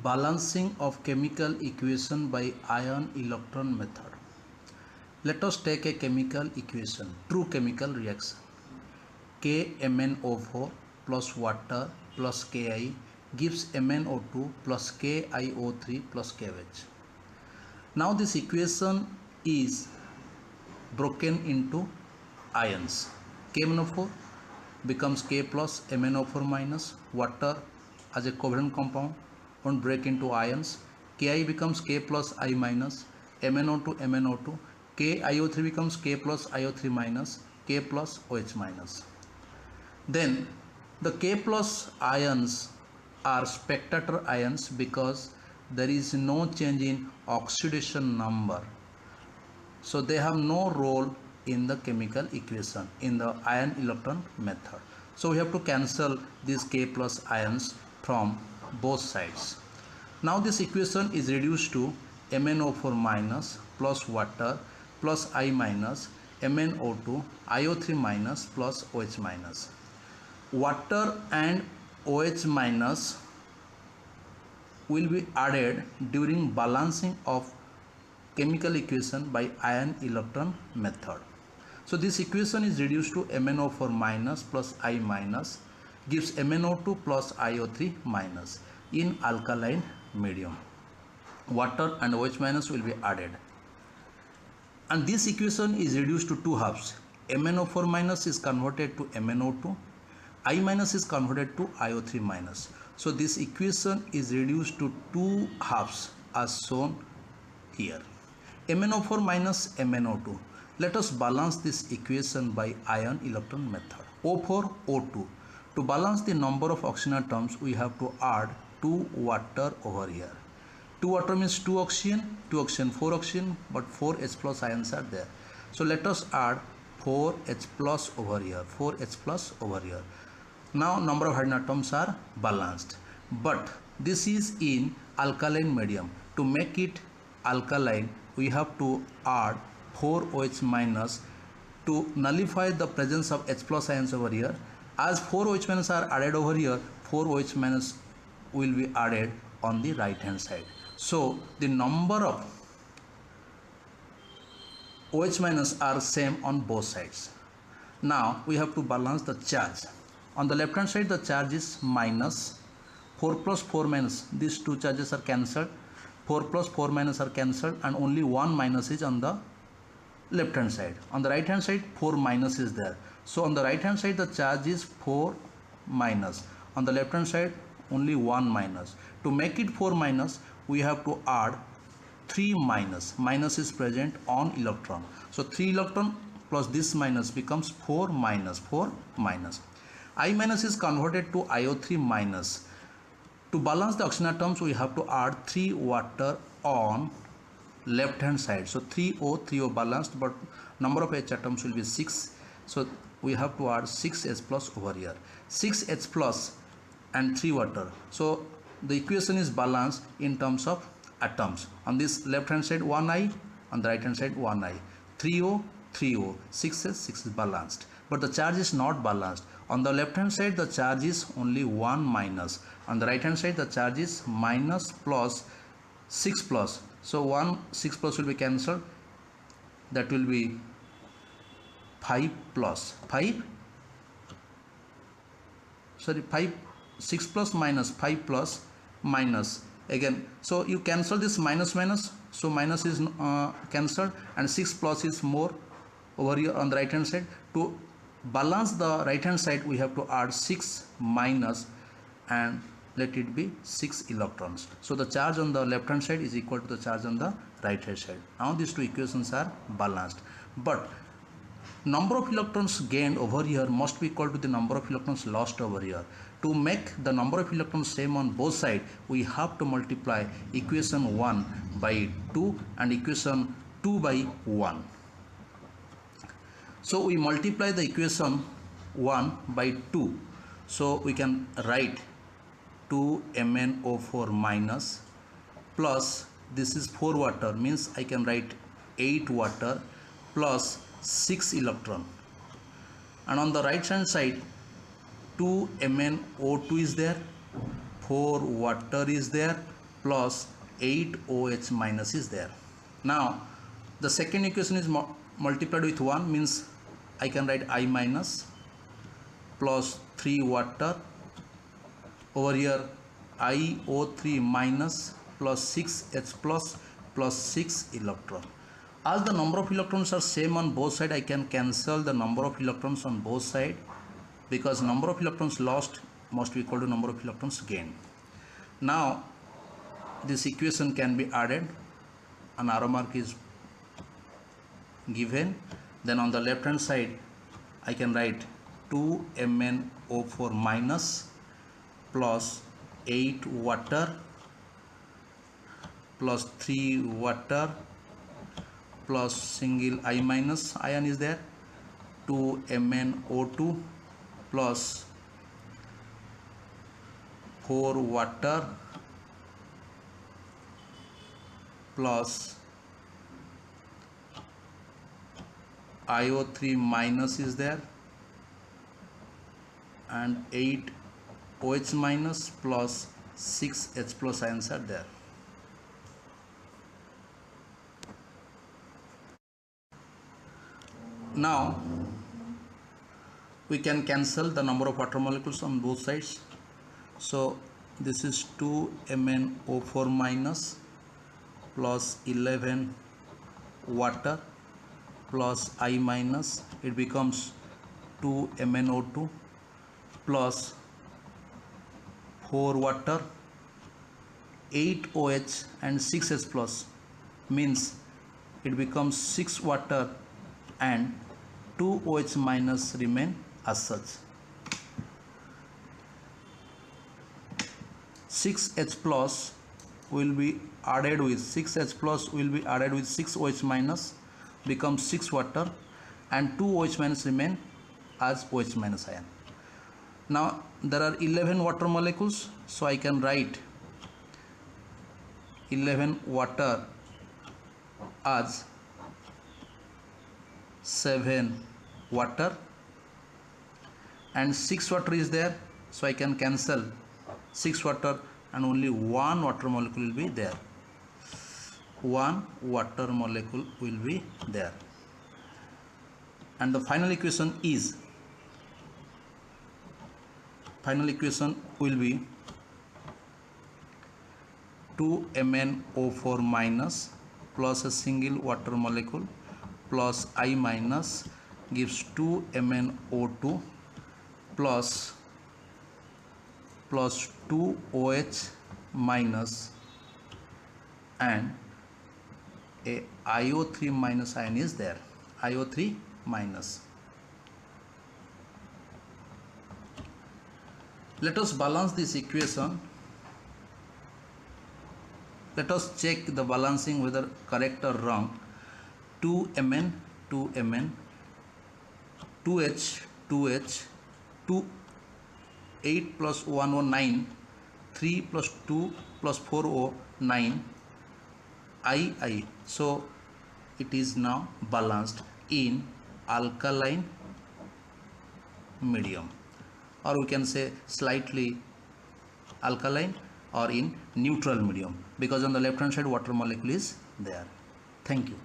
Balancing of chemical equation by ion-electron method. Let us take a chemical equation, true chemical reaction. KMnO4 plus water plus Ki gives MnO2 plus KiO3 plus KOH. Now this equation is broken into ions. KMnO4 becomes K plus MnO4 minus, water as a covalent compound won't break into ions. Ki becomes K plus I minus, MnO2 MnO2, KiO3 becomes K plus IO3 minus, K plus OH minus. Then the K plus ions are spectator ions because there is no change in oxidation number, so they have no role in the chemical equation in the ion-electron method. So we have to cancel these K plus ions from both sides. Now this equation is reduced to MnO4 minus plus water plus I minus, MnO2 IO3 minus plus OH minus. Water and OH minus will be added during balancing of chemical equation by ion-electron method. So this equation is reduced to MnO4 minus plus I minus gives MnO2 plus IO3 minus in alkaline medium. Water and OH minus will be added, and this equation is reduced to two halves. MnO4 minus is converted to MnO2, I minus is converted to IO3 minus. So this equation is reduced to two halves as shown here. MnO4 minus MnO2. Let us balance this equation by ion-electron method. O4 O2. To balance the number of oxygen atoms, we have to add 2 water over here. 2 water means 2 oxygen, 2 oxygen, 4 oxygen, but 4 H plus ions are there. So let us add 4 H plus over here, 4 H plus over here. Now number of hydrogen atoms are balanced, but this is in alkaline medium. To make it alkaline, we have to add 4 OH minus to nullify the presence of H plus ions over here. As 4 OH minus are added over here, 4 OH minus will be added on the right hand side. So the number of OH minus are same on both sides. Now we have to balance the charge. On the left hand side the charge is minus, 4 plus 4 minus, these two charges are cancelled, 4 plus 4 minus are cancelled, and only 1 minus is on the left hand side. On the right hand side 4 minus is there. So on the right hand side the charge is 4 minus, on the left hand side only 1 minus. To make it 4 minus, we have to add 3 minus. Minus is present on electron. So 3 electron plus this minus becomes 4 minus, 4 minus. I minus is converted to IO3 minus. To balance the oxygen atoms, we have to add 3 water on left hand side. So 3O, 3O balanced, but number of H atoms will be 6. So we have to add 6 H plus over here. 6 H plus and 3 water. So the equation is balanced in terms of atoms. On this left hand side 1I, on the right hand side 1I. 3O, 3O, 6 H, 6 is balanced. But the charge is not balanced. On the left hand side the charge is only 1 minus. On the right hand side the charge is minus plus 6 plus. So 1 6 plus will be cancelled. That will be 5 plus 5. Sorry, 5 6 plus minus 5 plus minus again. So you cancel this minus minus. So minus is cancelled, and 6 plus is more over here on the right hand side. To balance the right hand side, we have to add 6 minus and let it be 6 electrons. So the charge on the left hand side is equal to the charge on the right hand side. Now these two equations are balanced, but number of electrons gained over here must be equal to the number of electrons lost over here. To make the number of electrons same on both sides, we have to multiply equation 1 by 2 and equation 2 by 1. So we multiply the equation 1 by 2. So we can write 2 MnO4 minus plus this is 4 water, means I can write 8 water plus 6 electron, and on the right hand side 2 MnO2 is there, 4 water is there, plus 8OH minus is there. Now the second equation is multiplied with 1, means I can write I minus plus 3 water, over here IO3 minus plus 6H plus 6 electron. As the number of electrons are same on both sides, I can cancel the number of electrons on both sides, because number of electrons lost must be equal to number of electrons gained. Now this equation can be added, an arrow mark is given. Then on the left hand side I can write 2MnO4 minus plus 8 water plus 3 water plus single I minus, ion is there, 2MnO2 plus 4 water plus IO3 minus is there, and 8 OH minus plus 6H plus ions are there. Now we can cancel the number of water molecules on both sides. So this is 2MnO4 minus plus 11 water plus I minus, it becomes 2MnO2 plus 4 water, 8 OH and 6H plus, means it becomes 6 water and 2 OH minus remain as such. 6H plus will be added with 6H plus will be added with 6 OH minus, becomes 6 water, and 2 OH minus remain as OH minus ion. Now there are 11 water molecules, so I can write 11 water as 7 water, and 6 water is there, so I can cancel 6 water and only 1 water molecule will be there. 1 water molecule will be there, and the final equation will be 2MnO4 minus plus a single water molecule plus I minus gives 2MnO2 plus 2 OH minus, and a IO3 minus ion is there, IO3 minus. Let us balance this equation. Let us check the balancing whether correct or wrong. 2Mn, 2Mn, 2H, 2H, 2, 8 plus 1, 9, 3 plus 2 plus 4, 9, I. So it is now balanced in alkaline medium, or we can say slightly alkaline, or in neutral medium, because on the left hand side water molecule is there. Thank you.